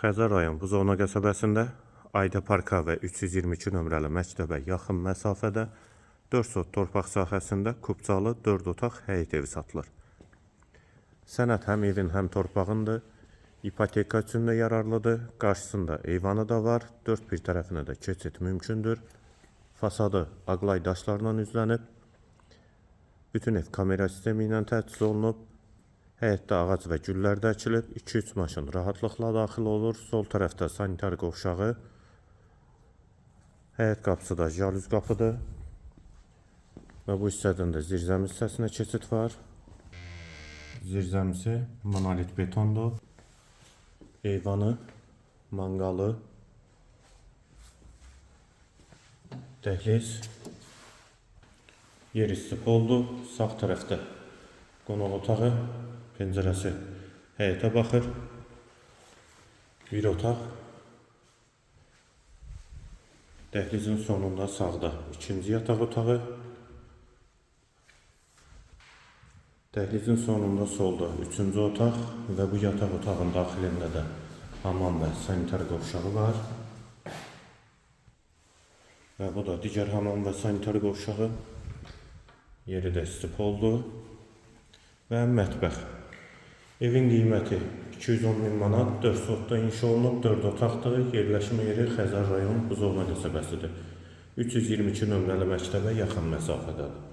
Xəzər rayon Buzovna qəsəbəsində Ayda Parka və 322 nömrəli məktəbə yaxın məsafədə 4 sot torpaq sahəsində kubcalı 4 otaq həyət evi satılır. Sənəd həm evin, həm torpağındır. İpoteka üçün də yararlıdır. Qarşısında eyvanı da var. 4 bir tərəfinə də keçid mümkündür. Fasadı aqlay daşlarla üzlənib. Bütün ev kamera sistemi ilə təchiz olunub. Həyətdə ağac və güllər də əkilib. 2-3 maşın rahatlıqla daxil olur. Sol tərəfdə sanitar qovşağı. Həyət qapısı da jalüz qapıdır. Və bu hissədən də zirzəmi hissəsinə keçid var. Zirzəmisi monolit betondur. Eyvanı, manqalı, dəhliz, yer isti poldur. Sağ tərəfdə qonaq otağı, pəncərəsi həyətə baxır. Bir otaq. Dəhlizin sonunda sağda ikinci yataq otağı. Dəhlizin sonunda solda üçüncü otaq və bu yataq otağın daxilində də hamam və sanitar qovşağı var. Və bu da digər hamam və sanitar qovşağı. Yeri də isti poldur. Və mətbəx. Evin qiyməti 210 min manat, 4 sotda inşa olunub, 4 otaqdır. Yerləşmə yeri Xəzər rayon Buzovna qəsəbəsidir. 322 nömrəli məktəbə yaxın məsafədədir.